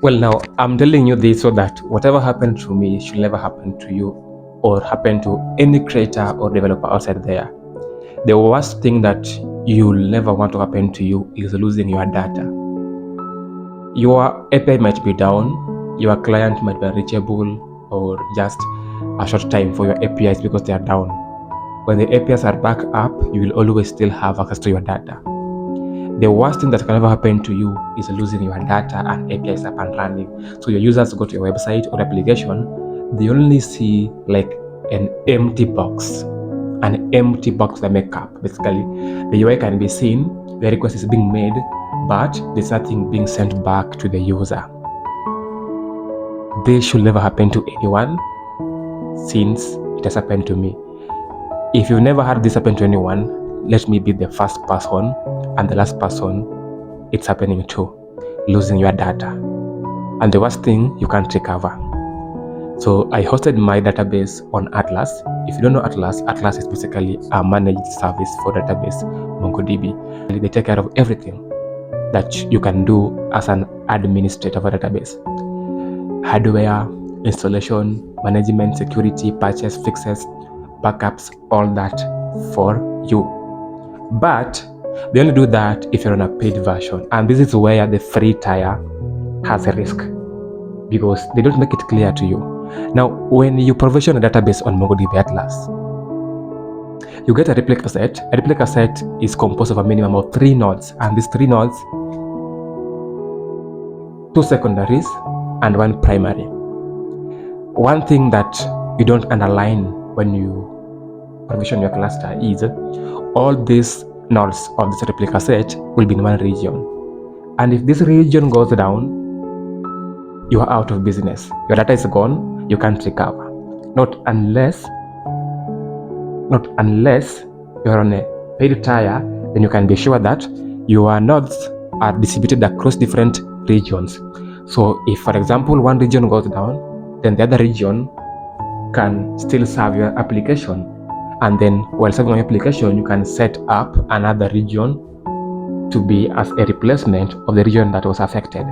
Well, now I'm telling you this so that whatever happened to me should never happen to you or happen to any creator or developer outside there. The worst thing that you'll never want to happen to you is losing your data. Your API might be down, your client might be unreachable, or just a short time for your APIs because they are down. When the APIs are back up, you will always still have access to your data. The worst thing that can ever happen to you is losing your data and APIs up and running. So your users go to your website or application, they only see like an empty box that make up. Basically, the UI can be seen, the request is being made, but there's nothing being sent back to the user. This should never happen to anyone since it has happened to me. If you've never had this happen to anyone, let me be the first person and the last person it's happening to, losing your data. And the worst thing, you can't recover. So I hosted my database on Atlas. If you don't know Atlas, Atlas is basically a managed service for database, MongoDB. They take care of everything that you can do as an administrator of a database. Hardware, installation, management, security, patches, fixes, backups, all that for you. But they only do that if you're on a paid version. And this is where the free tier has a risk, because they don't make it clear to you. Now, when you provision a database on MongoDB Atlas, you get a replica set. A replica set is composed of a minimum of 3 nodes, and these 3 nodes, 2 secondaries and 1 primary. One thing that you don't underline when you provision your cluster is all these nodes of this replica set will be in one region. And if this region goes down, you are out of business. Your data is gone, you can't recover. Not unless you're on a paid tier, then you can be sure that your nodes are distributed across different regions. So if, for example, one region goes down, then the other region can still serve your application. And then while serving your application, you can set up another region to be as a replacement of the region that was affected.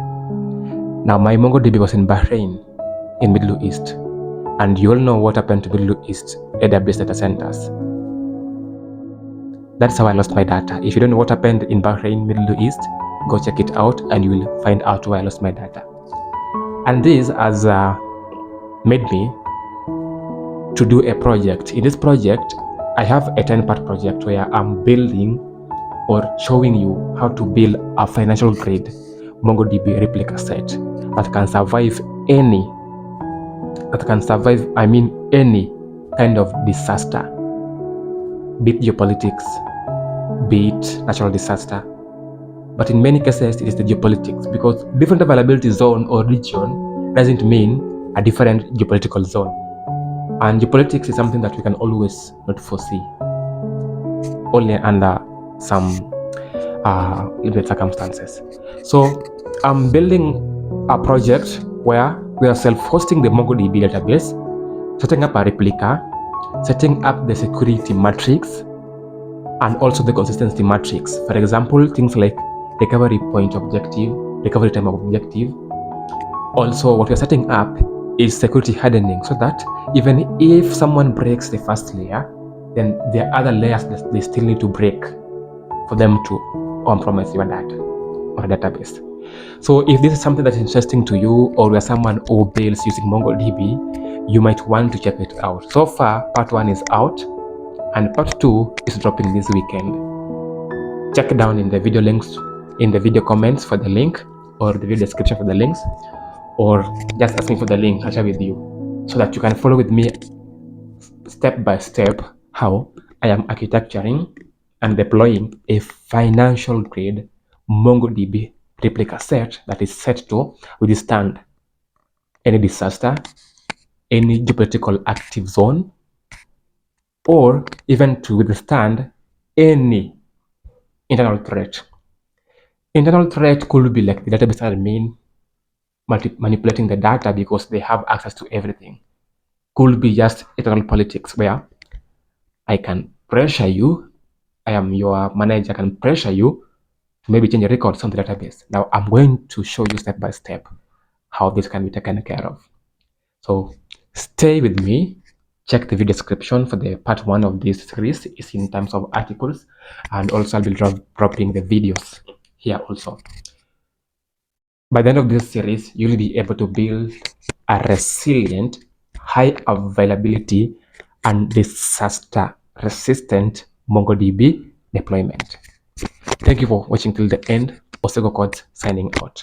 Now, my MongoDB was in Bahrain, in Middle East, and you all know what happened to Middle East AWS data centers. That's how I lost my data. If you don't know what happened in Bahrain, Middle East, go check it out and you will find out where I lost my data. And this has made me to do a project. In this project, I have a 10-part project where I'm building or showing you how to build a financial grade MongoDB replica set that can survive any kind of disaster, be it geopolitics, be it natural disaster. But in many cases, it is the geopolitics, because different availability zone or region doesn't mean a different geopolitical zone. And geopolitics is something that we can always not foresee, only under some limited circumstances. So I'm building a project where we are self-hosting the MongoDB database, setting up a replica, setting up the security matrix, and also the consistency matrix. For example, things like recovery point objective, recovery time objective. Also, what we're setting up is security hardening, so that even if someone breaks the first layer, then there are other layers that they still need to break for them to compromise your data or database. So if this is something that is interesting to you, or you're someone who builds using MongoDB, you might want to check it out. So far, part 1 is out, and part 2 is dropping this weekend. Check down in the video links, in the video comments for the link, or the video description for the links, or just ask me for the link. I'll share with you, so that you can follow with me step by step how I am architecturing and deploying a financial grade MongoDB replica set that is set to withstand any disaster, any geopolitical active zone, or even to withstand any internal threat. Internal threat could be like the database admin manipulating the data because they have access to everything. Could be just internal politics where I can pressure you, I am your manager, I can pressure you to maybe change the records on the database. Now I'm going to show you step by step how this can be taken care of. So stay with me. Check the video description for the part 1 of this series is in terms of articles, and also I'll be dropping the videos here also. By the end of this series, you'll be able to build a resilient, high availability, and disaster resistant MongoDB deployment. Thank you for watching till the end. Osego Code signing out.